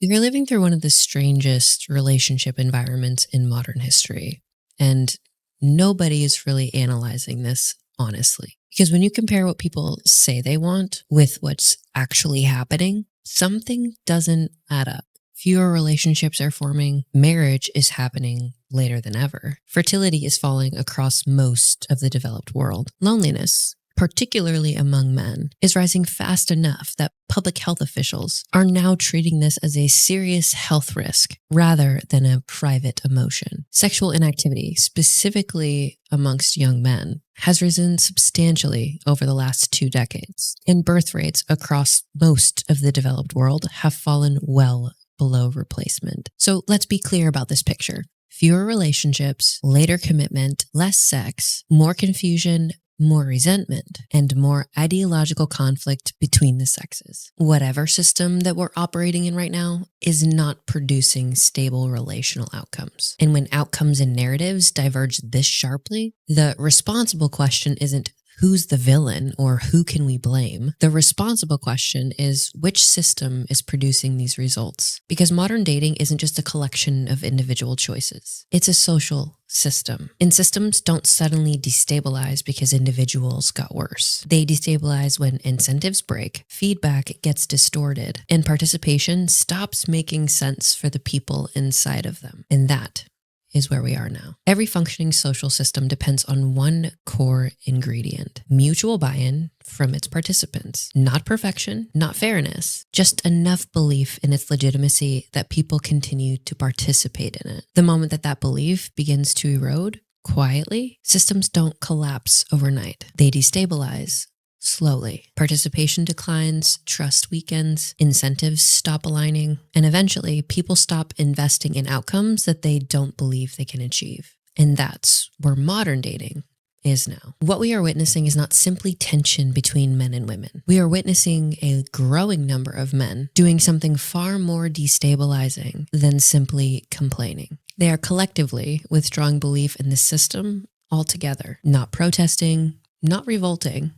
You're living through one of the strangest relationship environments in modern history, and nobody is really analyzing this honestly. Because when you compare what people say they want with what's actually happening, something doesn't add up. Fewer relationships are forming, marriage is happening later than ever. Fertility is falling across most of the developed world. Loneliness, particularly among men, is rising fast enough that public health officials are now treating this as a serious health risk rather than a private emotion. Sexual inactivity, specifically amongst young men, has risen substantially over the last 2 decades, and birth rates across most of the developed world have fallen well below replacement. So let's be clear about this picture. Fewer relationships, later commitment, less sex, more confusion, more resentment, and more ideological conflict between the sexes. Whatever system that we're operating in right now is not producing stable relational outcomes. And when outcomes and narratives diverge this sharply, the responsible question isn't who's the villain or who can we blame? The responsible question is which system is producing these results? Because modern dating isn't just a collection of individual choices. It's a social system. And systems don't suddenly destabilize because individuals got worse. They destabilize when incentives break, feedback gets distorted, and participation stops making sense for the people inside of them. And that is where we are now. Every functioning social system depends on one core ingredient: mutual buy-in from its participants. Not perfection, not fairness, just enough belief in its legitimacy that people continue to participate in it. The moment that that belief begins to erode quietly, systems don't collapse overnight. They destabilize slowly. Participation declines, trust weakens, incentives stop aligning, and eventually people stop investing in outcomes that they don't believe they can achieve. And that's where modern dating is now. What we are witnessing is not simply tension between men and women. We are witnessing a growing number of men doing something far more destabilizing than simply complaining. They are collectively withdrawing belief in the system altogether, not protesting, not revolting,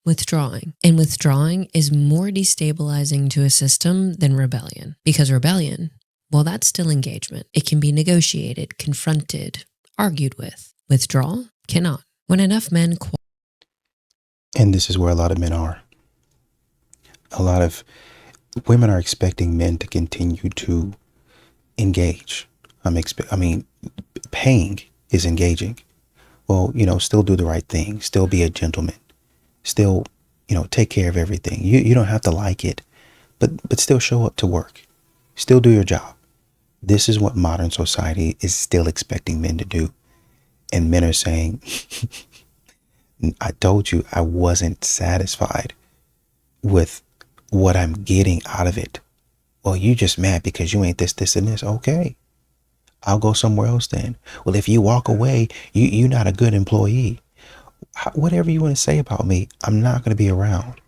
withdrawing. And withdrawing is more destabilizing to a system than rebellion. Because rebellion, well, that's still engagement. It can be negotiated, confronted, argued with. Withdrawal cannot. When enough men And this is where a lot of men are. A lot of women are expecting men to continue to engage. Paying is engaging. Well, still do the right thing, still be a gentleman, still, take care of everything. You don't have to like it, but still show up to work, still do your job. This is what modern society is still expecting men to do. And men are saying, I told you I wasn't satisfied with what I'm getting out of it. Well, you just mad because you ain't this, and this. Okay, I'll go somewhere else then. Well, if you walk away, you're not a good employee. Whatever you want to say about me, I'm not going to be around.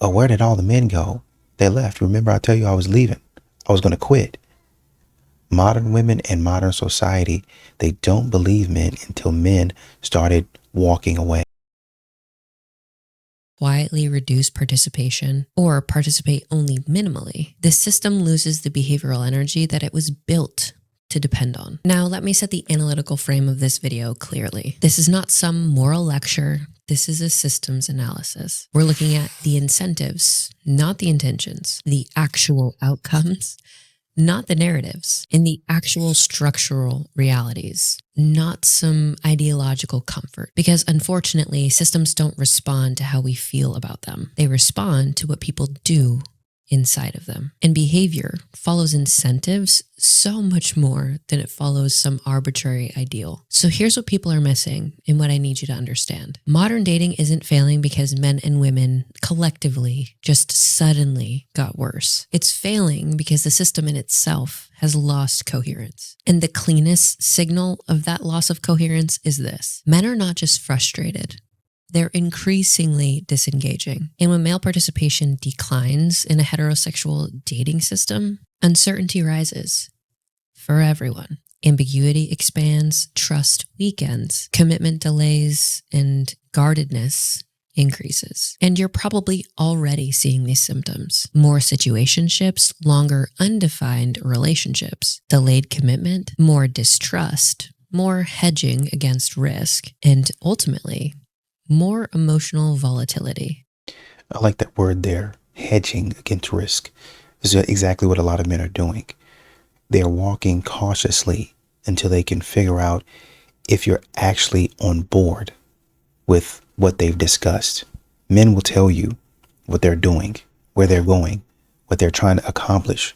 Well, where did all the men go? They left. Remember, I tell you I was leaving. I was going to quit. Modern women and modern society, they don't believe men until men started walking away. quietly reduce participation or participate only minimally, the system loses the behavioral energy that it was built to depend on. Now, let me set the analytical frame of this video clearly. This is not some moral lecture. This is a systems analysis. We're looking at the incentives, not the intentions, the actual outcomes, not the narratives, and the actual structural realities, not some ideological comfort. Because unfortunately, systems don't respond to how we feel about them. They respond to what people do inside of them. And behavior follows incentives so much more than it follows some arbitrary ideal. So here's what people are missing and what I need you to understand. Modern dating isn't failing because men and women collectively just suddenly got worse. It's failing because the system in itself has lost coherence. And the cleanest signal of that loss of coherence is this: men are not just frustrated. They're increasingly disengaging. And when male participation declines in a heterosexual dating system, uncertainty rises for everyone. Ambiguity expands, trust weakens, commitment delays, and guardedness increases. And you're probably already seeing these symptoms. More situationships, longer undefined relationships, delayed commitment, more distrust, more hedging against risk, and ultimately, more emotional volatility. I like that word there, hedging against risk. This is exactly what a lot of men are doing. They're walking cautiously until they can figure out if you're actually on board with what they've discussed. Men will tell you what they're doing, where they're going, what they're trying to accomplish.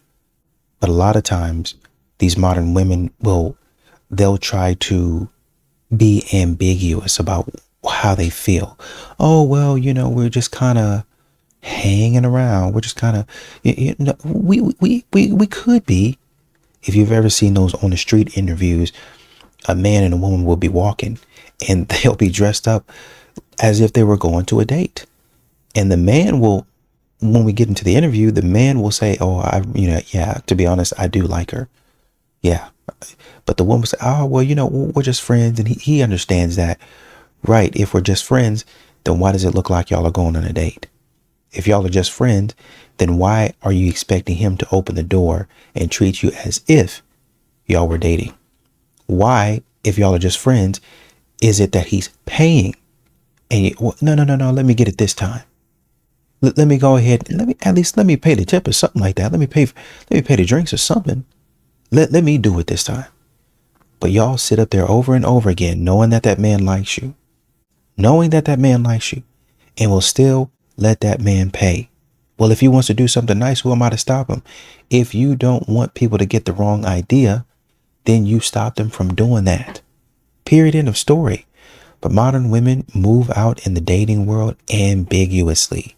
But a lot of times, these modern women they'll try to be ambiguous about how they feel. Oh, well, we're just kind of hanging around. We're just kind of, we could be. If you've ever seen those on the street interviews, a man and a woman will be walking and they'll be dressed up as if they were going to a date. And the man will, when we get into the interview, the man will say, oh, yeah, to be honest, I do like her. Yeah. But the woman will say, oh, well, we're just friends. And he understands that. Right. If we're just friends, then why does it look like y'all are going on a date? If y'all are just friends, then why are you expecting him to open the door and treat you as if y'all were dating? Why, if y'all are just friends, is it that he's paying? And no, let me get it this time. Let me go ahead and let me pay the tip or something like that. Let me pay the drinks or something. Let me do it this time. But y'all sit up there over and over again, knowing that man likes you, and will still let that man pay. Well, if he wants to do something nice, who am I to stop him? If you don't want people to get the wrong idea, then you stop them from doing that. Period. End of story. But modern women move out in the dating world ambiguously.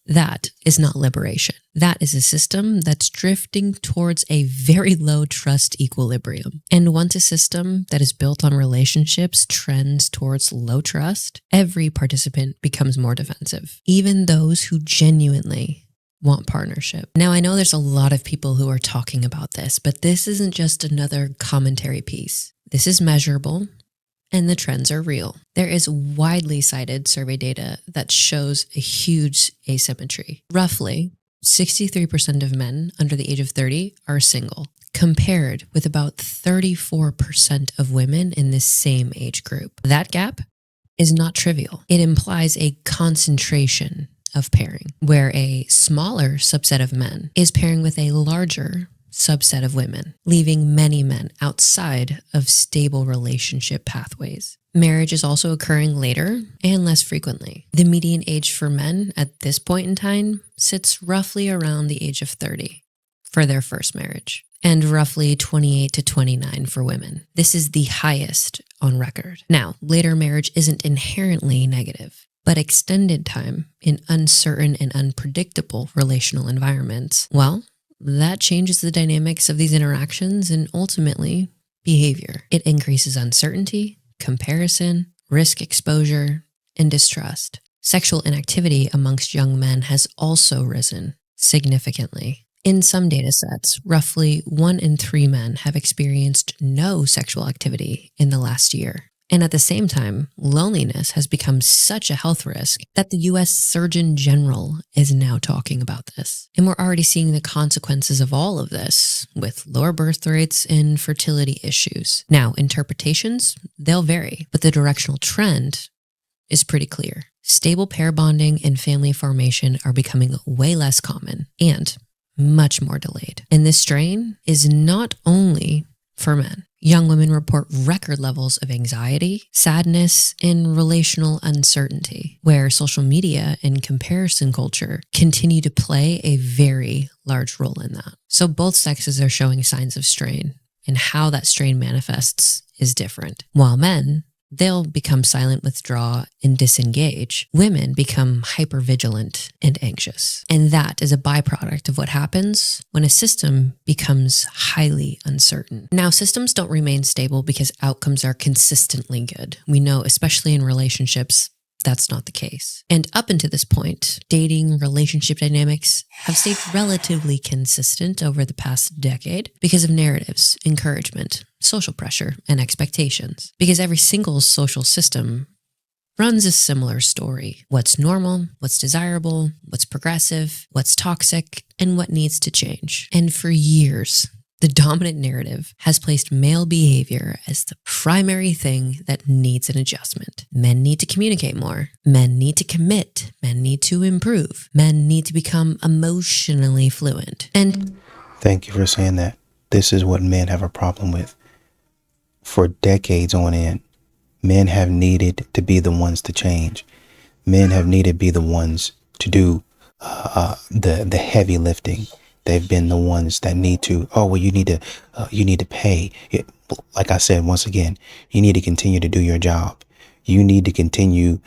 That is not liberation. That is a system that's drifting towards a very low trust equilibrium. And once a system that is built on relationships trends towards low trust, every participant becomes more defensive, even those who genuinely want partnership. Now, I know there's a lot of people who are talking about this, but this isn't just another commentary piece. This is measurable. And the trends are real. There is widely cited survey data that shows a huge asymmetry. Roughly 63% of men under the age of 30 are single, compared with about 34% of women in this same age group. That gap is not trivial. It implies a concentration of pairing, where a smaller subset of men is pairing with a larger subset of women, leaving many men outside of stable relationship pathways. Marriage is also occurring later and less frequently. The median age for men at this point in time sits roughly around the age of 30 for their first marriage, and roughly 28 to 29 for women. This is the highest on record. Now, later marriage isn't inherently negative, but extended time in uncertain and unpredictable relational environments, well, that changes the dynamics of these interactions and ultimately behavior. It increases uncertainty, comparison, risk exposure, and distrust. Sexual inactivity amongst young men has also risen significantly. In some data sets, roughly 1 in 3 men have experienced no sexual activity in the last year. And at the same time, loneliness has become such a health risk that the U.S. Surgeon General is now talking about this. And we're already seeing the consequences of all of this with lower birth rates and fertility issues. Now, interpretations, they'll vary, but the directional trend is pretty clear. Stable pair bonding and family formation are becoming way less common and much more delayed. And this strain is not only for men. Young women report record levels of anxiety, sadness, and relational uncertainty, where social media and comparison culture continue to play a very large role in that. So both sexes are showing signs of strain, and how that strain manifests is different. While men, they'll become silent, withdraw, and disengage. Women become hypervigilant and anxious. And that is a byproduct of what happens when a system becomes highly uncertain. Now, systems don't remain stable because outcomes are consistently good. We know, especially in relationships, that's not the case. And up until this point, dating, relationship dynamics have stayed relatively consistent over the past decade because of narratives, encouragement, social pressure, and expectations. Because every single social system runs a similar story. What's normal, what's desirable, what's progressive, what's toxic, and what needs to change. And for years, the dominant narrative has placed male behavior as the primary thing that needs an adjustment. Men need to communicate more. Men need to commit. Men need to improve. Men need to become emotionally fluent. And Thank you for saying that. This is what men have a problem with. For decades on end, men have needed to be the ones to change. Men have needed to be the ones to do the heavy lifting. They've been the ones that need to. Oh well, you need to pay. Like I said once again, you need to continue to do your job. You need to continue.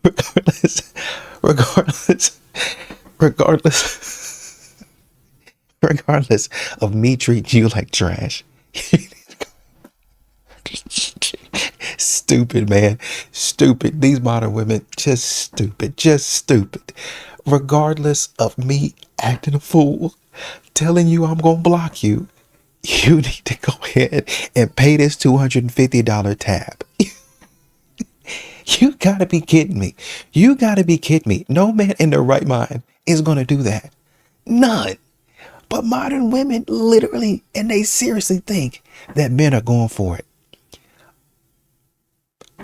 Regardless, regardless, regardless, regardless of me treating you like trash. Stupid, man. Stupid. These modern women, just stupid. Just stupid. Regardless of me acting a fool, telling you I'm going to block you, you need to go ahead and pay this $250 tab. You got to be kidding me. You got to be kidding me. No man in their right mind is going to do that. None. But modern women literally, and they seriously think that men are going for it.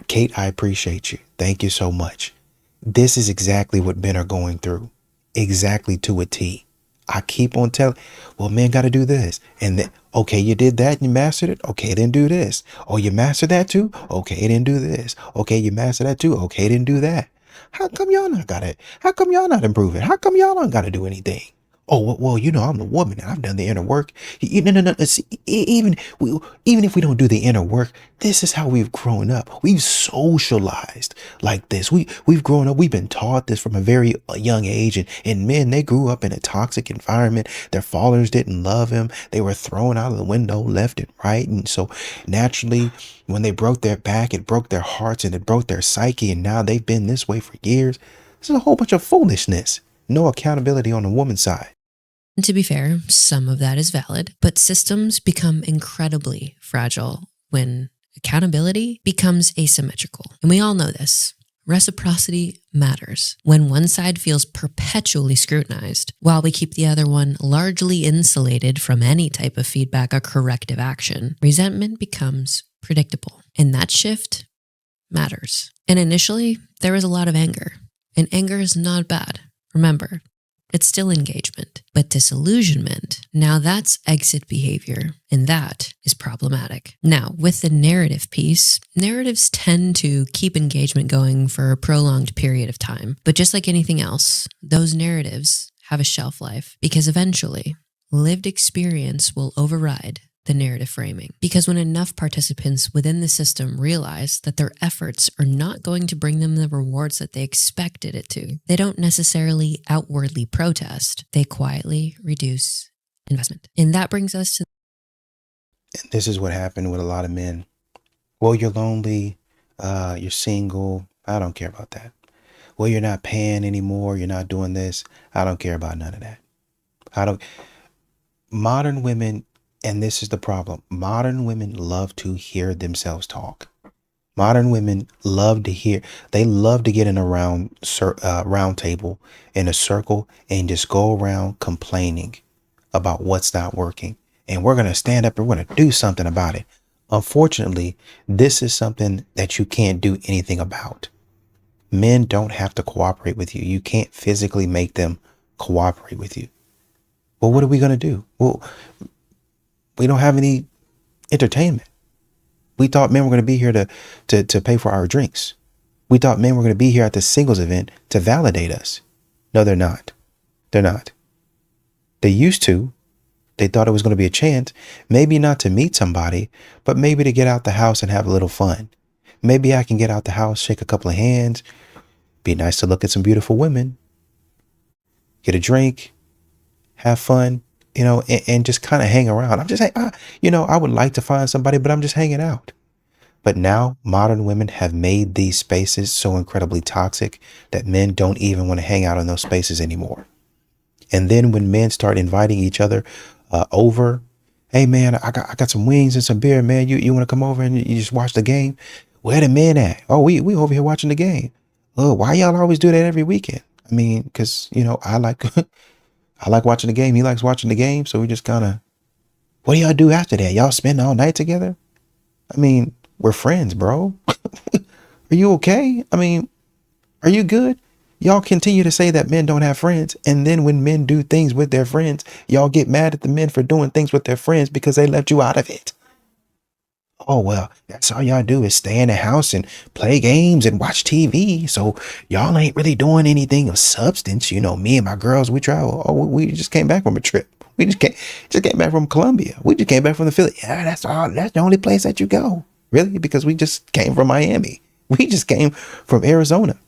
Kate, I appreciate you. Thank you so much. This is exactly what men are going through. Exactly to a T. I keep on telling, well, men got to do this. And then, okay, you did that and you mastered it. Okay, then do this. Oh, you mastered that too? Okay, then do this. Okay, you mastered that too. Okay, then do that. How come y'all not got it? How come y'all not improving? How come y'all not got to do anything? Oh, well, I'm the woman and I've done the inner work. No. See, even if we don't do the inner work, this is how we've grown up. We've socialized like this. We've grown up. We've been taught this from a very young age. And men, they grew up in a toxic environment. Their fathers didn't love them. They were thrown out of the window left and right. And so naturally, when they broke their back, it broke their hearts and it broke their psyche. And now they've been this way for years. This is a whole bunch of foolishness. No accountability on the woman's side. And to be fair, some of that is valid, but systems become incredibly fragile when accountability becomes asymmetrical. And we all know this. Reciprocity matters. When one side feels perpetually scrutinized, while we keep the other one largely insulated from any type of feedback or corrective action, resentment becomes predictable. And that shift matters. And initially, there was a lot of anger. And anger is not bad. Remember, it's still engagement, but disillusionment, now that's exit behavior, and that is problematic. Now, with the narrative piece, narratives tend to keep engagement going for a prolonged period of time. But just like anything else, those narratives have a shelf life because eventually lived experience will override the narrative framing. Because when enough participants within the system realize that their efforts are not going to bring them the rewards that they expected it to, they don't necessarily outwardly protest. They quietly reduce investment. And that brings us to... And this is what happened with a lot of men. Well, you're lonely. You're single. I don't care about that. Well, you're not paying anymore. You're not doing this. I don't care about none of that. Modern women, and this is the problem. Modern women love to hear themselves talk. Modern women love to hear. They love to get in a round table in a circle and just go around complaining about what's not working. And we're going to stand up and we're going to do something about it. Unfortunately, this is something that you can't do anything about. Men don't have to cooperate with you. You can't physically make them cooperate with you. Well, what are we going to do? Well, we don't have any entertainment. We thought men were going to be here to pay for our drinks. We thought men were going to be here at the singles event to validate us. No, they're not. They're not. They used to. They thought it was going to be a chance, maybe not to meet somebody, but maybe to get out the house and have a little fun. Maybe I can get out the house, shake a couple of hands, be nice to look at some beautiful women, get a drink, have fun, and just kind of hang around. I'm just saying, I would like to find somebody, but I'm just hanging out. But now modern women have made these spaces so incredibly toxic that men don't even want to hang out in those spaces anymore. And then when men start inviting each other over, Hey man, I got some wings and some beer, man. You want to come over and you just watch the game? Where the men at? Oh, we over here watching the game. Oh, why y'all always do that every weekend? I mean, cause I like I like watching the game. He likes watching the game, so we just kind of. What do y'all do after that? Y'all spend all night together? I mean, we're friends, bro. Are you okay? I mean, are you good? Y'all continue to say that men don't have friends, and then when men do things with their friends, y'all get mad at the men for doing things with their friends because they left you out of it. Oh, well, that's all y'all do is stay in the house and play games and watch TV. So y'all ain't really doing anything of substance. Me and my girls, we travel. Oh, we just came back from a trip. We just came back from Colombia. We just came back from the Philly. Yeah, that's all. That's the only place that you go. Really? Because we just came from Miami. We just came from Arizona.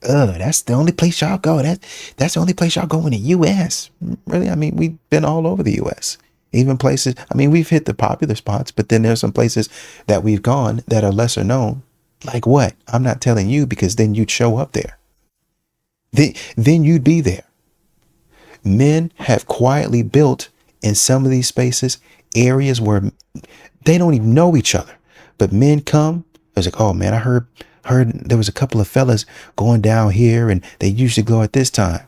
That's the only place y'all go. That's the only place y'all go in the U.S. Really? I mean, we've been all over the U.S. Even places. I mean, we've hit the popular spots, but then there's some places that we've gone that are lesser known. Like what? I'm not telling you because then you'd show up there. Then you'd be there. Men have quietly built in some of these spaces areas where they don't even know each other, but men come. It's like, oh man, I heard there was a couple of fellas going down here, and they usually go at this time.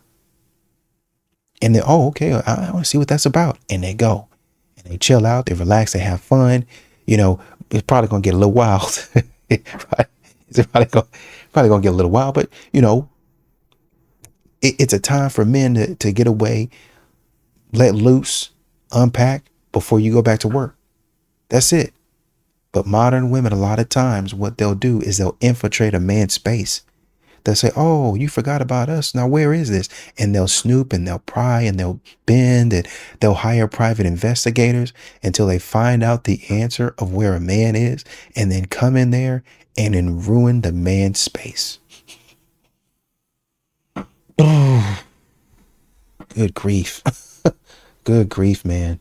And then, oh, okay, I want to see what that's about. And they go, and they chill out, they relax, they have fun. It's probably gonna get a little wild. It's probably gonna get a little wild, but it's a time for men to get away, let loose, unpack before you go back to work. That's it. But modern women, a lot of times, what they'll do is they'll infiltrate a man's space. They'll say, oh, you forgot about us. Now, where is this? And they'll snoop and they'll pry and they'll bend and they'll hire private investigators until they find out the answer of where a man is, and then come in there and then ruin the man's space. Oh, good grief. Good grief, man.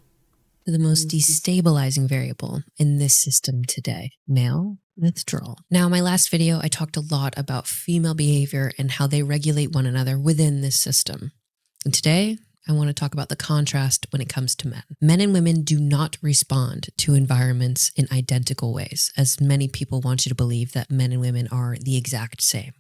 The most destabilizing variable in this system today, male withdrawal. Now, in my last video, I talked a lot about female behavior and how they regulate one another within this system. And today, I want to talk about the contrast when it comes to men. Men and women do not respond to environments in identical ways, as many people want you to believe that men and women are the exact same.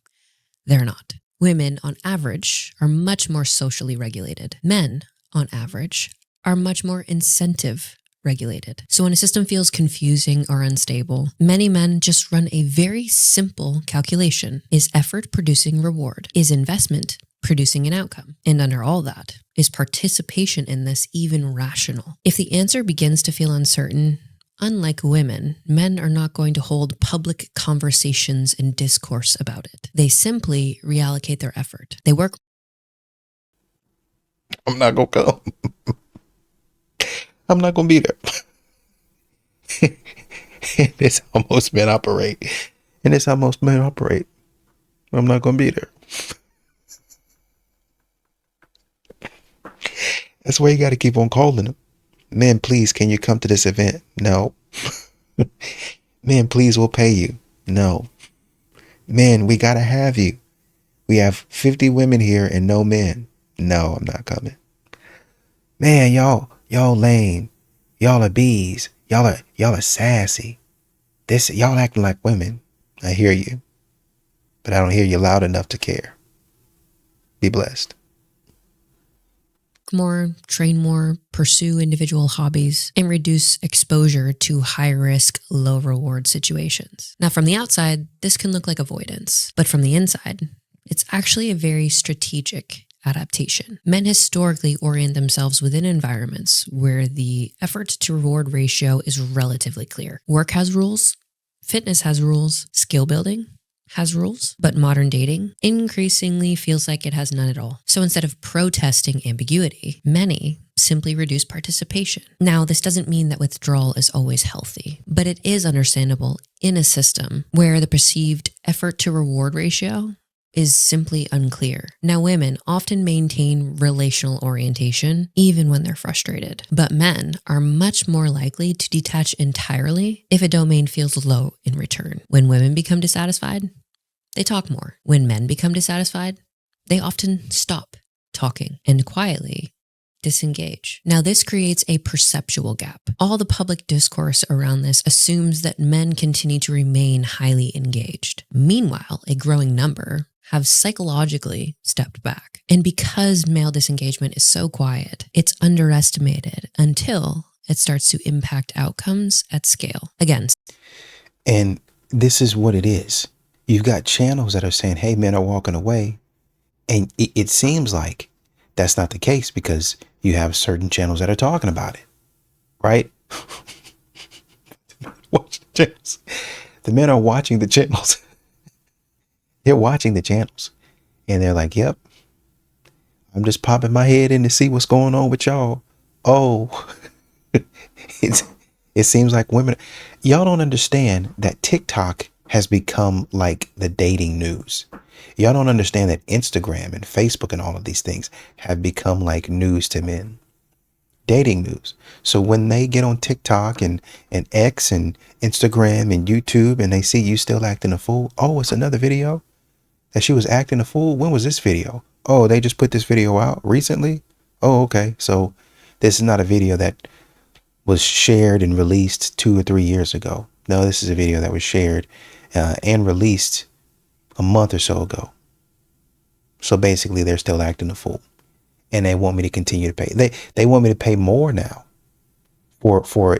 They're not. Women, on average, are much more socially regulated. Men, on average, are much more incentive regulated. So when a system feels confusing or unstable, many men just run a very simple calculation. Is effort producing reward? Is investment producing an outcome? And under all that, is participation in this even rational? If the answer begins to feel uncertain, unlike women, men are not going to hold public conversations and discourse about it. They simply reallocate their effort. They work. I'm not going to come. I'm not going to be there. And it's how most men operate. I'm not going to be there. That's why you got to keep on calling them. Men, please, can you come to this event? No. Men, please, we'll pay you. No. Men, we got to have you. We have 50 women here and no men. No, I'm not coming. Man, y'all lame. Y'all are bees. Y'all are sassy. Y'all acting like women. I hear you, but I don't hear you loud enough to care. Be blessed. More, train more, pursue individual hobbies, and reduce exposure to high-risk, low-reward situations. Now, from the outside, this can look like avoidance, but from the inside, it's actually a very strategic adaptation. Men historically orient themselves within environments where the effort to reward ratio is relatively clear. Work has rules, fitness has rules, skill building has rules, but modern dating increasingly feels like it has none at all. So instead of protesting ambiguity, many simply reduce participation. Now, this doesn't mean that withdrawal is always healthy, but it is understandable in a system where the perceived effort to reward ratio is simply unclear. Now, women often maintain relational orientation even when they're frustrated, but men are much more likely to detach entirely if a domain feels low in return. When women become dissatisfied, they talk more. When men become dissatisfied, they often stop talking and quietly disengage. Now, this creates a perceptual gap. All the public discourse around this assumes that men continue to remain highly engaged. Meanwhile, a growing number have psychologically stepped back. And because male disengagement is so quiet, it's underestimated until it starts to impact outcomes at scale. Again. And this is what it is. You've got channels that are saying, hey, men are walking away. And it seems like that's not the case because you have certain channels that are talking about it, right? Watch the channels. The men are watching the channels. They're watching the channels. And they're like, yep, I'm just popping my head in to see what's going on with y'all. Oh, it seems like women, y'all don't understand that TikTok has become like the dating news. Y'all don't understand that Instagram and Facebook and all of these things have become like news to men. Dating news. So when they get on TikTok and X and Instagram and YouTube and they see you still acting a fool, oh, it's another video that she was acting a fool. When was this video? Oh, they just put this video out recently. Oh, okay. So this is not a video that was shared and released 2 or 3 years ago. No, this is a video that was shared and released a month or so ago. So basically they're still acting a fool and they want me to continue to pay. They want me to pay more now for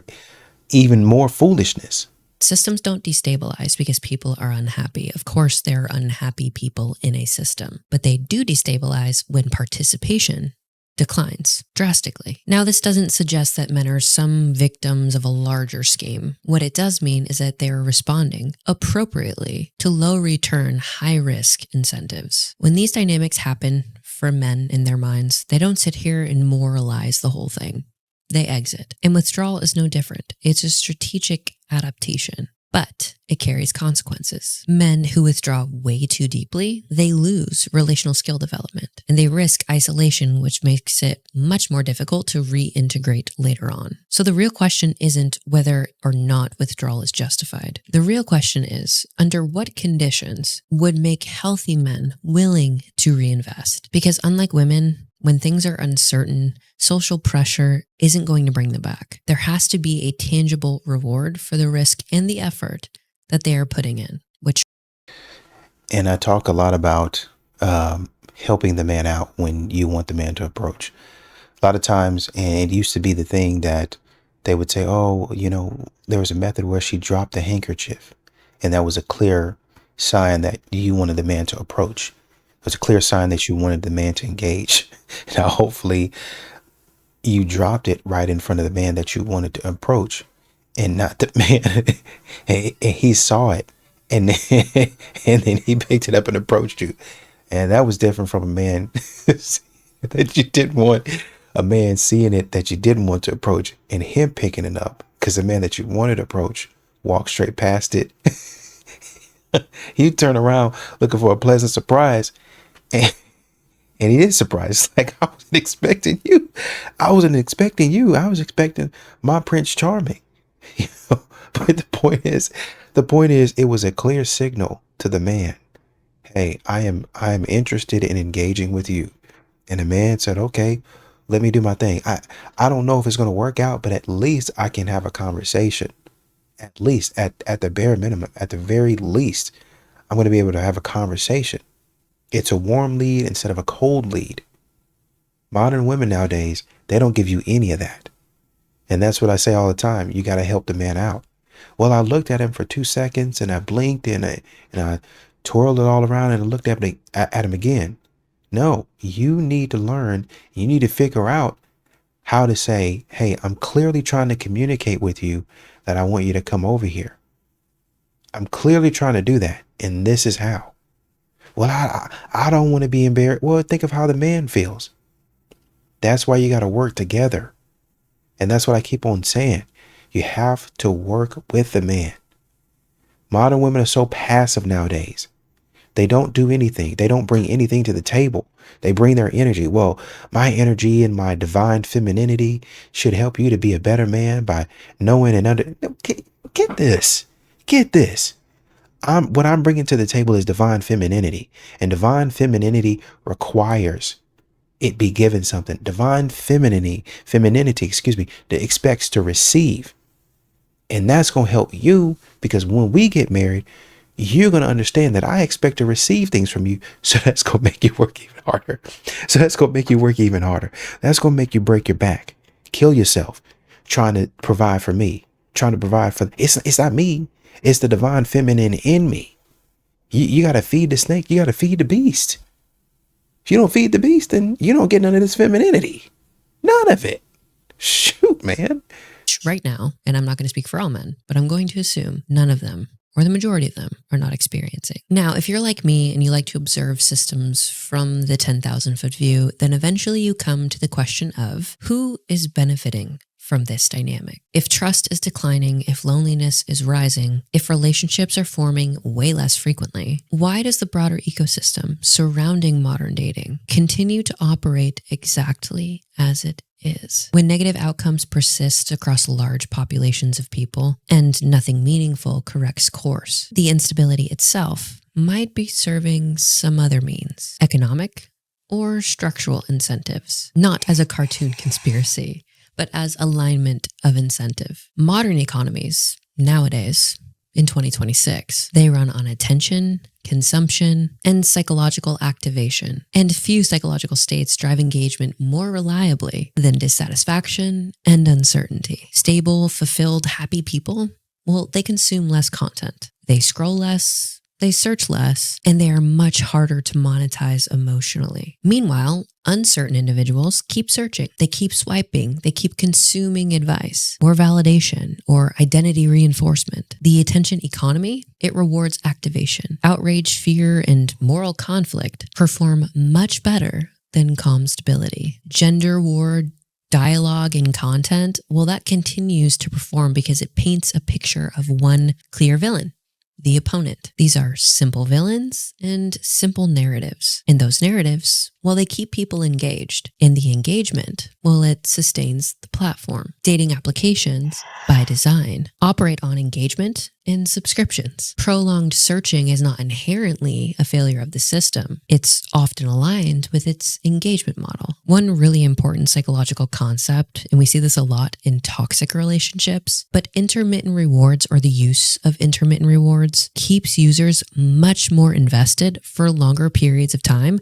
even more foolishness. Systems don't destabilize because people are unhappy. Of course, there are unhappy people in a system, but they do destabilize when participation declines drastically. Now, this doesn't suggest that men are some victims of a larger scheme. What it does mean is that they are responding appropriately to low return, high risk incentives. When these dynamics happen for men in their minds, they don't sit here and moralize the whole thing. They exit. And withdrawal is no different. It's a strategic adaptation, but it carries consequences. Men who withdraw way too deeply, they lose relational skill development and they risk isolation, which makes it much more difficult to reintegrate later on. So the real question isn't whether or not withdrawal is justified. The real question is, under what conditions would make healthy men willing to reinvest? Because unlike women, when things are uncertain, social pressure isn't going to bring them back. There has to be a tangible reward for the risk and the effort that they are putting in, And I talk a lot about helping the man out when you want the man to approach. A lot of times, and it used to be the thing that they would say, oh, there was a method where she dropped the handkerchief. And that was a clear sign that you wanted the man to approach. It was a clear sign that you wanted the man to engage. Now, hopefully you dropped it right in front of the man that you wanted to approach and not the man. And he saw it and then he picked it up and approached you. And that was different from a man that you didn't want, a man seeing it that you didn't want to approach and him picking it up because the man that you wanted to approach walked straight past it. You turn around looking for a pleasant surprise. And he is surprised. Like, I wasn't expecting you. I wasn't expecting you. I was expecting my Prince Charming. But the point is, it was a clear signal to the man. Hey, I am interested in engaging with you. And the man said, okay, let me do my thing. I don't know if it's going to work out, but at least I can have a conversation. At least at the bare minimum, at the very least, I'm going to be able to have a conversation. It's a warm lead instead of a cold lead. Modern women nowadays, they don't give you any of that. And that's what I say all the time. You got to help the man out. Well, I looked at him for 2 seconds and I blinked and I twirled it all around and I looked at him again. No, you need to learn. You need to figure out how to say, hey, I'm clearly trying to communicate with you that I want you to come over here. I'm clearly trying to do that. And this is how. Well, I don't want to be embarrassed. Well, think of how the man feels. That's why you got to work together. And that's what I keep on saying. You have to work with the man. Modern women are so passive nowadays. They don't do anything. They don't bring anything to the table. They bring their energy. Well, my energy and my divine femininity should help you to be a better man by knowing and get this. Get this. What I'm bringing to the table is divine femininity, and divine femininity requires it be given something. Divine femininity, that expects to receive. And that's going to help you, because when we get married, you're going to understand that I expect to receive things from you. So that's going to make you work even harder. That's going to make you break your back, kill yourself, trying to provide for me, trying to provide for, it's not me. It's the divine feminine in me. You got to feed the snake. You got to feed the beast. If you don't feed the beast, then you don't get none of this femininity. None of it. Shoot, man. Right now, and I'm not going to speak for all men, but I'm going to assume none of them, or the majority of them, are not experiencing. Now, if you're like me and you like to observe systems from the 10,000-foot view, then eventually you come to the question of who is benefiting from this dynamic. If trust is declining, if loneliness is rising, if relationships are forming way less frequently, why does the broader ecosystem surrounding modern dating continue to operate exactly as it is? When negative outcomes persist across large populations of people and nothing meaningful corrects course, the instability itself might be serving some other means, economic or structural incentives, not as a cartoon conspiracy, but as alignment of incentive. Modern economies nowadays, in 2026, they run on attention, consumption, and psychological activation. And few psychological states drive engagement more reliably than dissatisfaction and uncertainty. Stable, fulfilled, happy people, well, they consume less content. They scroll less, they search less, and they are much harder to monetize emotionally. Meanwhile, uncertain individuals keep searching, they keep swiping, they keep consuming advice or validation or identity reinforcement. The attention economy, it rewards activation. Outrage, fear, and moral conflict perform much better than calm stability. Gender war, dialogue, and content, well, that continues to perform because it paints a picture of one clear villain: the opponent. These are simple villains and simple narratives. And those narratives, well, they keep people engaged. And the engagement, well, it sustains the platform. Dating applications, by design, operate on engagement and subscriptions. Prolonged searching is not inherently a failure of the system. It's often aligned with its engagement model. One really important psychological concept, and we see this a lot in toxic relationships, but intermittent rewards, or the use of intermittent rewards, keeps users much more invested for longer periods of time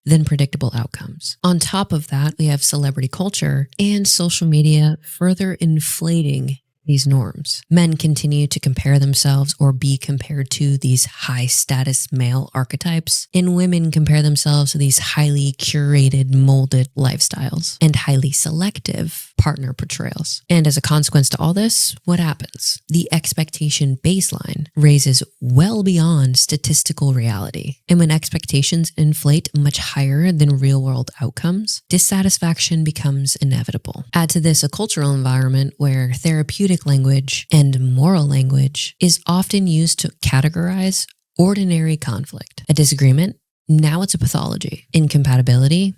than predictable outcomes. On top of that, we have celebrity culture and social media further inflating these norms. Men continue to compare themselves or be compared to these high status male archetypes, and women compare themselves to these highly curated, molded lifestyles and highly selective partner portrayals. And as a consequence to all this, what happens? The expectation baseline raises well beyond statistical reality. And when expectations inflate much higher than real world outcomes, dissatisfaction becomes inevitable. Add to this a cultural environment where therapeutic language and moral language is often used to categorize ordinary conflict. A disagreement, now it's a pathology. Incompatibility,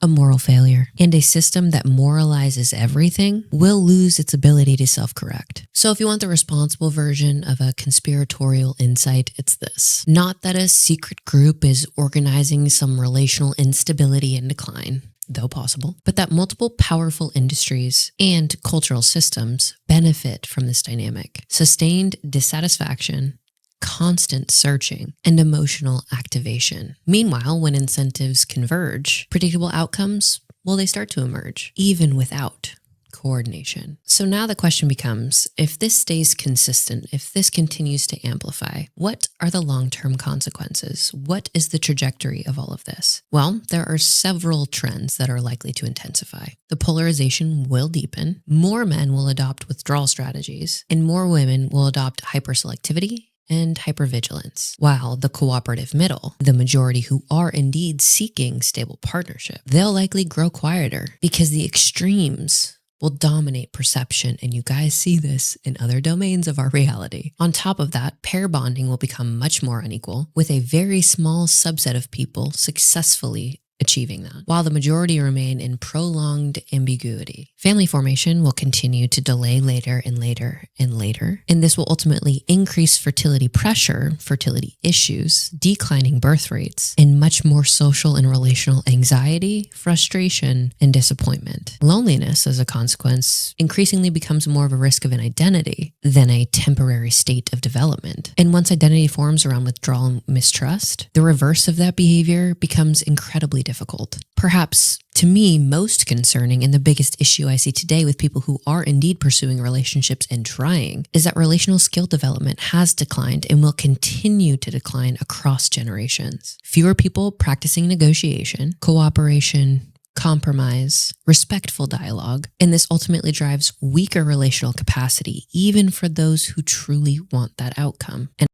a moral failure. And a system that moralizes everything will lose its ability to self-correct. So if you want the responsible version of a conspiratorial insight, it's this. Not that a secret group is organizing some relational instability and decline, though possible, but that multiple powerful industries and cultural systems benefit from this dynamic. Sustained dissatisfaction, constant searching, and emotional activation. Meanwhile, when incentives converge, predictable outcomes, well, they start to emerge, even without coordination. So now the question becomes, if this stays consistent, if this continues to amplify, what are the long-term consequences? What is the trajectory of all of this? Well, there are several trends that are likely to intensify. The polarization will deepen, more men will adopt withdrawal strategies, and more women will adopt hyperselectivity and hypervigilance, while the cooperative middle, the majority who are indeed seeking stable partnership, they'll likely grow quieter because the extremes will dominate perception, and you guys see this in other domains of our reality. On top of that, pair bonding will become much more unequal, with a very small subset of people successfully achieving that, while the majority remain in prolonged ambiguity. Family formation will continue to delay later and later and later, and this will ultimately increase fertility pressure, fertility issues, declining birth rates, and much more social and relational anxiety, frustration, and disappointment. Loneliness, as a consequence, increasingly becomes more of a risk of an identity than a temporary state of development. And once identity forms around withdrawal and mistrust, the reverse of that behavior becomes incredibly difficult. Perhaps, to me, most concerning and the biggest issue I see today with people who are indeed pursuing relationships and trying is that relational skill development has declined and will continue to decline across generations. Fewer people practicing negotiation, cooperation, compromise, respectful dialogue, and this ultimately drives weaker relational capacity, even for those who truly want that outcome. And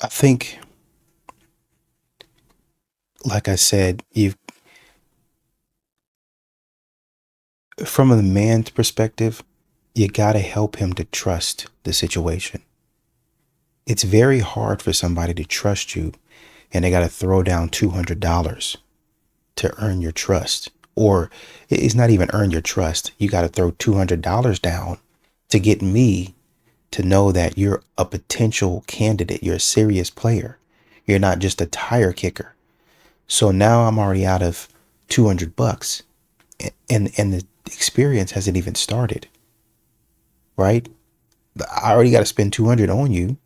I think, like I said, from a man's perspective, you got to help him to trust the situation. It's very hard for somebody to trust you, and they got to throw down $200 to earn your trust. Or it's not even earn your trust. You got to throw $200 down to get me to know that you're a potential candidate. You're a serious player. You're not just a tire kicker. So now I'm already out of $200, and the experience hasn't even started, right? I already got to spend 200 on you,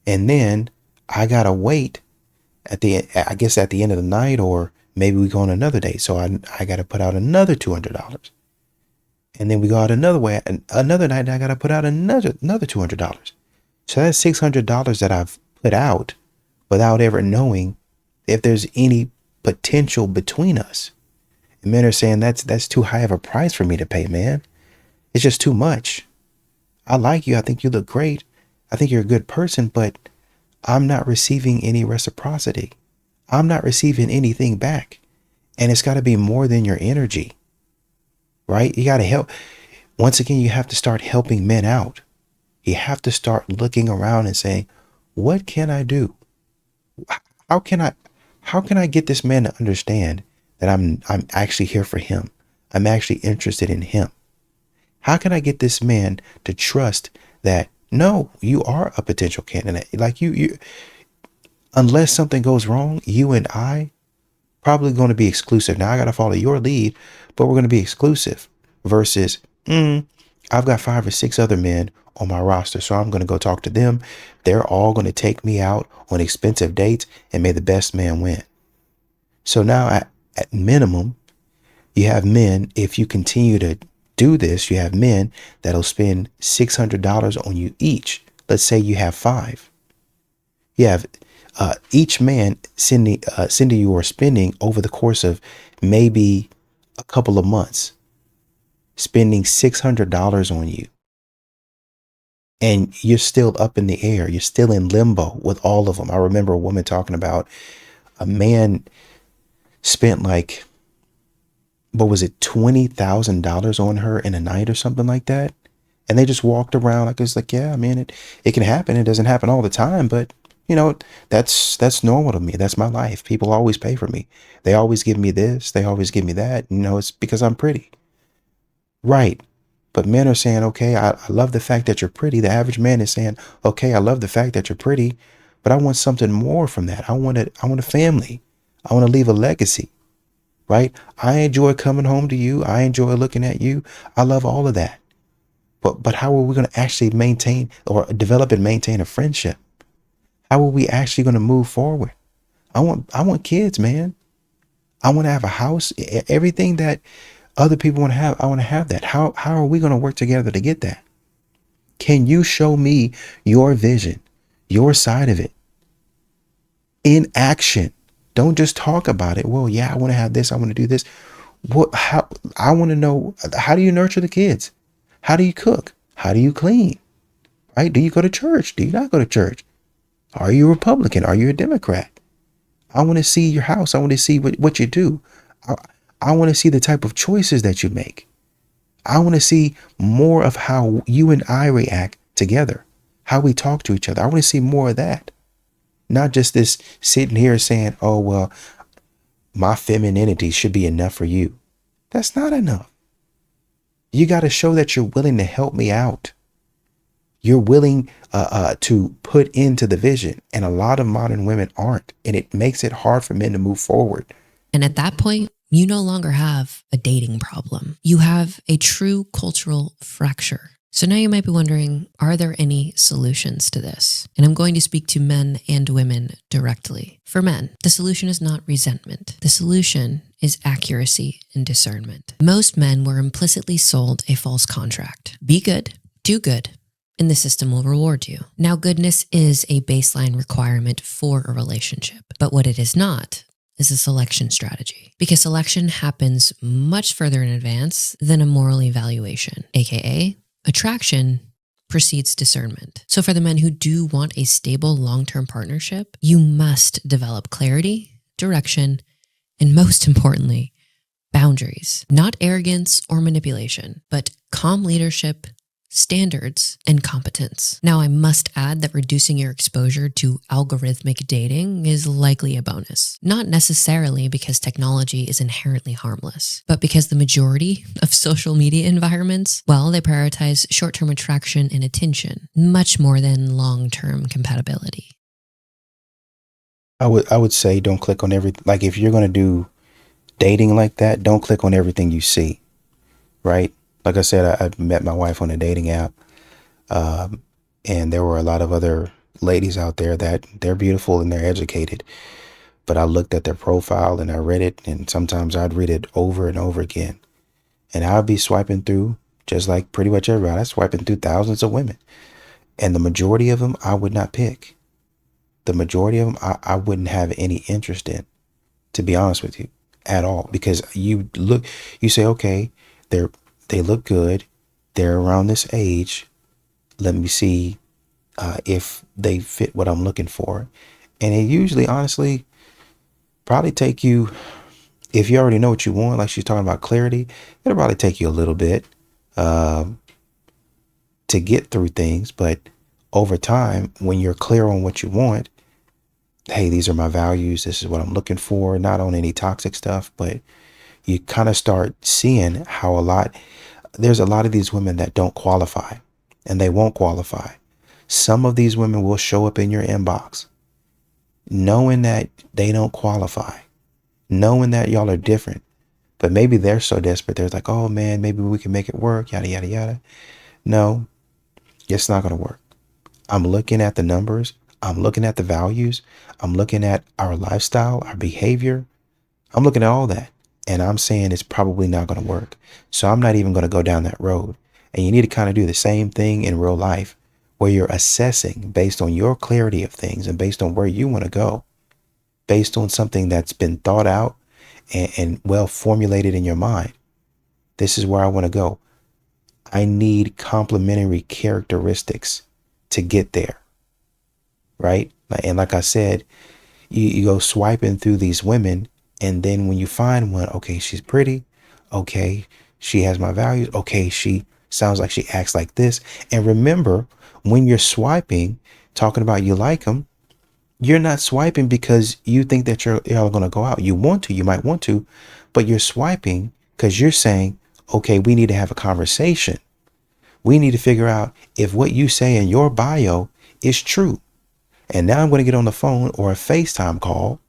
and then I gotta wait at the end of the night, or maybe we go on another date. So I got to put out another $200, and then we go out another way, another night, and I got to put out another $200. So that's $600 that I've put out without ever knowing if there's any potential between us. And men are saying that's too high of a price for me to pay, man. It's just too much. I like you. I think you look great. I think you're a good person, but I'm not receiving any reciprocity. I'm not receiving anything back. And it's got to be more than your energy, right? You got to help. Once again, you have to start helping men out. You have to start looking around and saying, what can I do? How can I get this man to understand that I'm actually here for him? I'm actually interested in him. How can I get this man to trust that, no, you are a potential candidate? Like you, unless something goes wrong, you and I probably going to be exclusive. Now I got to follow your lead, but we're going to be exclusive versus, I've got 5 or 6 other men on my roster, so I'm going to go talk to them. They're all going to take me out on expensive dates, and may the best man win. So now at minimum, you have men, if you continue to do this, you have men that'll spend $600 on you each. Let's say you have 5. You have each man sending you or spending over the course of maybe a couple of months, spending $600 on you. And you're still up in the air. You're still in limbo with all of them. I remember a woman talking about a man spent like, what was it, $20,000 on her in a night or something like that. And they just walked around like, it's like, yeah, I mean, it can happen. It doesn't happen all the time, but you know, that's normal to me. That's my life. People always pay for me. They always give me this. They always give me that. You know, it's because I'm pretty. Right. But men are saying, okay, I love the fact that you're pretty. The average man is saying, okay, I love the fact that you're pretty, but I want something more from that. I want a family. I want to leave a legacy, right? I enjoy coming home to you. I enjoy looking at you. I love all of that. But how are we going to actually maintain or develop and maintain a friendship? How are we actually going to move forward? I want kids, man. I want to have a house. Everything that other people want to have, I want to have that. How are we going to work together to get that? Can you show me your vision, your side of it in action? Don't just talk about it. Well, yeah, I want to have this. I want to do this. How? I want to know, how do you nurture the kids? How do you cook? How do you clean? Right? Do you go to church? Do you not go to church? Are you a Republican? Are you a Democrat? I want to see your house. I want to see what you do. I want to see the type of choices that you make. I want to see more of how you and I react together, how we talk to each other. I want to see more of that. Not just this sitting here saying, oh, well, my femininity should be enough for you. That's not enough. You got to show that you're willing to help me out. You're willing to put into the vision. And a lot of modern women aren't. And it makes it hard for men to move forward. And at that point, you no longer have a dating problem. You have a true cultural fracture. So now you might be wondering, are there any solutions to this? And I'm going to speak to men and women directly. For men, the solution is not resentment. The solution is accuracy and discernment. Most men were implicitly sold a false contract. Be good, do good, and the system will reward you. Now, goodness is a baseline requirement for a relationship, but what it is not is a selection strategy, because selection happens much further in advance than a moral evaluation, aka attraction precedes discernment. So for the men who do want a stable long-term partnership, you must develop clarity, direction, and most importantly, boundaries. Not arrogance or manipulation, but calm leadership, standards, and competence. Now, I must add that reducing your exposure to algorithmic dating is likely a bonus. Not necessarily because technology is inherently harmless, but because the majority of social media environments, well, they prioritize short-term attraction and attention much more than long-term compatibility. I would say don't click on everything. Like if you're going to do dating like that, don't click on everything you see, right? Like I said, I met my wife on a dating app, and there were a lot of other ladies out there that they're beautiful and they're educated. But I looked at their profile and I read it, and sometimes I'd read it over and over again. And I'd be swiping through, just like pretty much everybody, I'm swiping through thousands of women. And the majority of them I would not pick. The majority of them I wouldn't have any interest in, to be honest with you, at all. Because you say, okay, they look good, they're around this age, let me see if they fit what I'm looking for. And it usually, honestly, probably take you, if you already know what you want, like she's talking about clarity, it'll probably take you a little bit to get through things. But over time, when you're clear on what you want, hey, these are my values, this is what I'm looking for, not on any toxic stuff, but you kind of start seeing how there's a lot of these women that don't qualify, and they won't qualify. Some of these women will show up in your inbox knowing that they don't qualify, knowing that y'all are different, but maybe they're so desperate. They're like, oh man, maybe we can make it work, yada, yada, yada. No, it's not going to work. I'm looking at the numbers. I'm looking at the values. I'm looking at our lifestyle, our behavior. I'm looking at all that. And I'm saying it's probably not going to work. So I'm not even going to go down that road. And you need to kind of do the same thing in real life, where you're assessing based on your clarity of things and based on where you want to go, based on something that's been thought out and well formulated in your mind. This is where I want to go. I need complementary characteristics to get there. Right? And like I said, you go swiping through these women, and then when you find one, okay, she's pretty, okay, she has my values, okay, she sounds like she acts like this. And remember, when you're swiping, talking about you like them, you're not swiping because you think that y'all going to go out. You might want to, but you're swiping because you're saying, okay, we need to have a conversation. We need to figure out if what you say in your bio is true. And now I'm going to get on the phone or a FaceTime call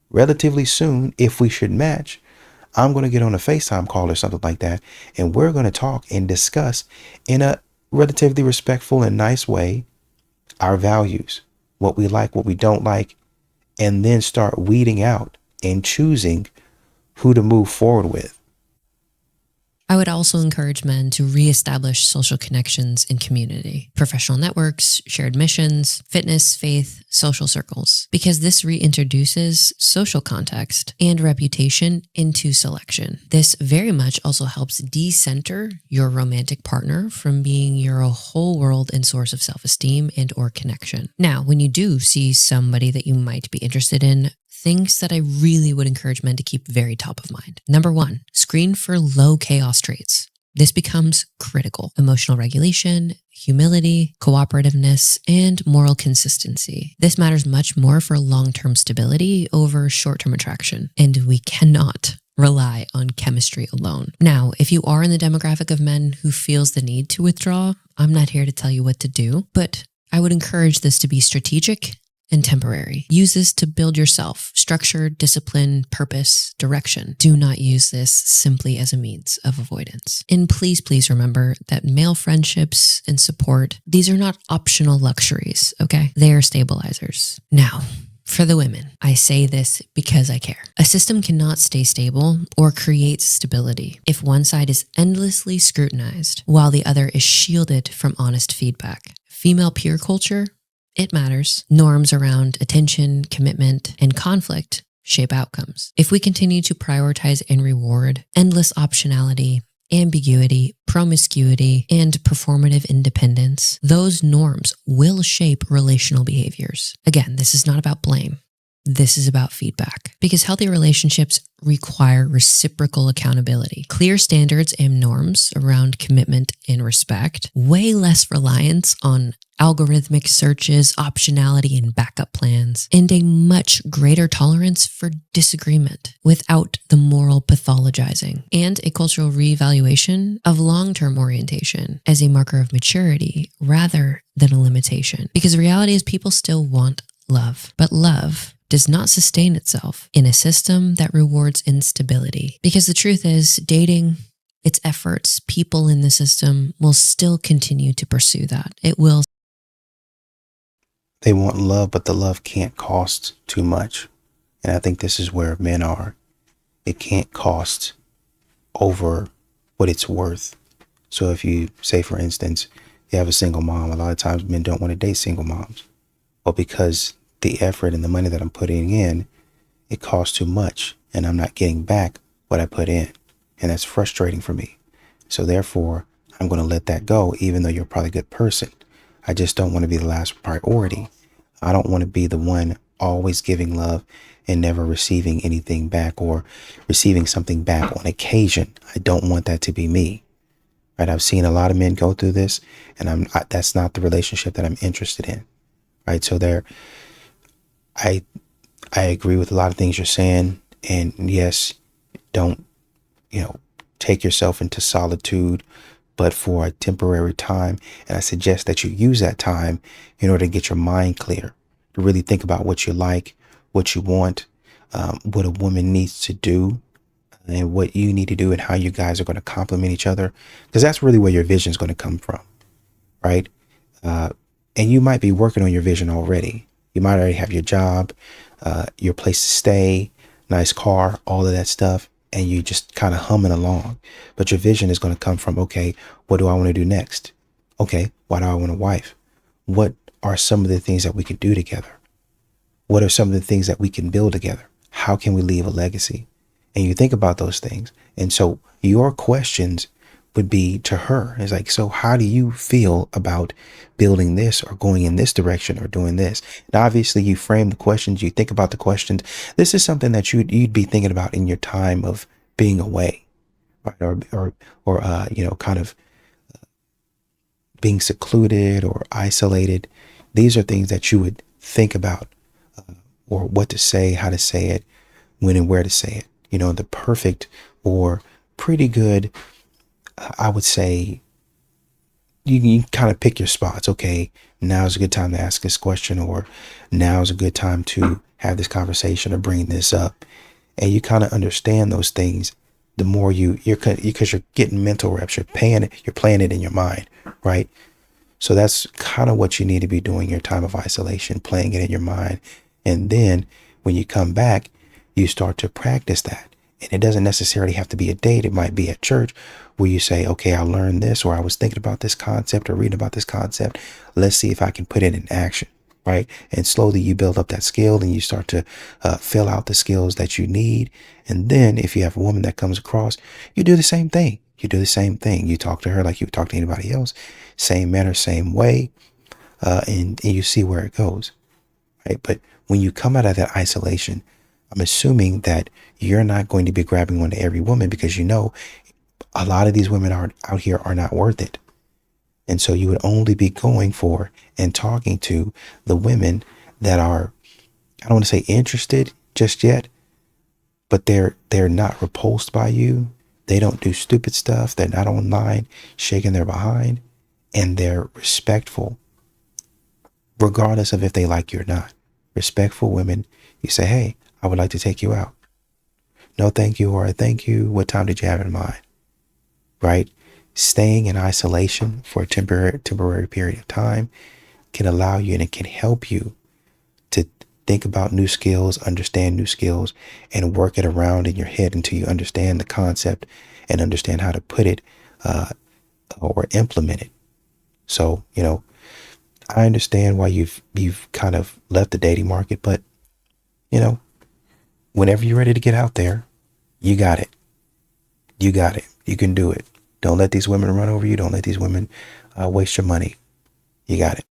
relatively soon. If we should match, I'm going to get on a FaceTime call or something like that. And we're going to talk and discuss in a relatively respectful and nice way our values, what we like, what we don't like, and then start weeding out and choosing who to move forward with. I would also encourage men to reestablish social connections in community, professional networks, shared missions, fitness, faith, social circles, because this reintroduces social context and reputation into selection. This very much also helps decenter your romantic partner from being your whole world and source of self-esteem and or connection. Now, when you do see somebody that you might be interested in, things that I really would encourage men to keep very top of mind. Number one, screen for low chaos traits. This becomes critical. Emotional regulation, humility, cooperativeness, and moral consistency. This matters much more for long-term stability over short-term attraction, and we cannot rely on chemistry alone. Now, if you are in the demographic of men who feels the need to withdraw, I'm not here to tell you what to do, but I would encourage this to be strategic and temporary. Use this to build yourself, structure, discipline, purpose, direction. Do not use this simply as a means of avoidance. And please remember that male friendships and support, these are not optional luxuries, okay? They are stabilizers. Now, for the women, I say this because I care. A system cannot stay stable or create stability if one side is endlessly scrutinized while the other is shielded from honest feedback. Female peer culture, it matters. Norms around attention, commitment, and conflict shape outcomes. If we continue to prioritize and reward endless optionality, ambiguity, promiscuity, and performative independence, those norms will shape relational behaviors. Again, this is not about blame. This is about feedback, because healthy relationships require reciprocal accountability, clear standards and norms around commitment and respect, way less reliance on algorithmic searches, optionality, and backup plans, and a much greater tolerance for disagreement without the moral pathologizing, and a cultural reevaluation of long-term orientation as a marker of maturity rather than a limitation. Because the reality is people still want love, but love does not sustain itself in a system that rewards instability. Because the truth is, dating, its efforts, people in the system will still continue to pursue that. It will. They want love, but the love can't cost too much. And I think this is where men are. It can't cost over what it's worth. So if you say, for instance, you have a single mom, a lot of times men don't want to date single moms. Well, because the effort and the money that I'm putting in, it costs too much and I'm not getting back what I put in. And that's frustrating for me. So therefore, I'm going to let that go, even though you're probably a good person. I just don't want to be the last priority. I don't want to be the one always giving love and never receiving anything back, or receiving something back on occasion. I don't want that to be me. Right? I've seen a lot of men go through this, and that's not the relationship that I'm interested in. Right? So I agree with a lot of things you're saying. And yes, don't, take yourself into solitude, but for a temporary time. And I suggest that you use that time in order to get your mind clear, to really think about what you like, what you want, what a woman needs to do, and what you need to do, and how you guys are going to complement each other. Because that's really where your vision is going to come from, right? And you might be working on your vision already. You might already have your job, your place to stay, nice car, all of that stuff. And you just kind of humming along. But your vision is going to come from, okay, what do I want to do next? Okay, why do I want a wife? What are some of the things that we can do together? What are some of the things that we can build together? How can we leave a legacy? And you think about those things. And so your questions would be to her. It's like, so how do you feel about building this, or going in this direction, or doing this? And obviously you frame the questions, you think about the questions. This is something that you'd be thinking about in your time of being away, right? Or kind of being secluded or isolated. These are things that you would think about, or what to say, how to say it, when and where to say it. The perfect or pretty good, I would say, you kind of pick your spots. Okay, now's a good time to ask this question, or now's a good time to have this conversation or bring this up. And you kind of understand those things the more because you're getting mental reps, you're playing it in your mind, right? So that's kind of what you need to be doing your time of isolation, playing it in your mind. And then when you come back, you start to practice that. And it doesn't necessarily have to be a date. It might be at church, where you say, okay, I learned this, or I was thinking about this concept or reading about this concept. Let's see if I can put it in action, right? And slowly you build up that skill, and you start to fill out the skills that you need. And then if you have a woman that comes across, you do the same thing. You talk to her like you would talk to anybody else. Same manner, same way. And you see where it goes, right? But when you come out of that isolation, I'm assuming that you're not going to be grabbing onto every woman, because a lot of these women are out here are not worth it. And so you would only be going for and talking to the women that are, I don't want to say interested just yet, but they're not repulsed by you. They don't do stupid stuff. They're not online shaking their behind, and they're respectful, regardless of if they like you or not. Respectful women, you say, hey, I would like to take you out. No, thank you, or thank you. What time did you have in mind? Right? Staying in isolation for a temporary period of time can allow you, and it can help you to think about new skills, understand new skills, and work it around in your head until you understand the concept and understand how to put it or implement it. So, I understand why you've kind of left the dating market, but whenever you're ready to get out there, you got it. You got it. You can do it. Don't let these women run over you. Don't let these women waste your money. You got it.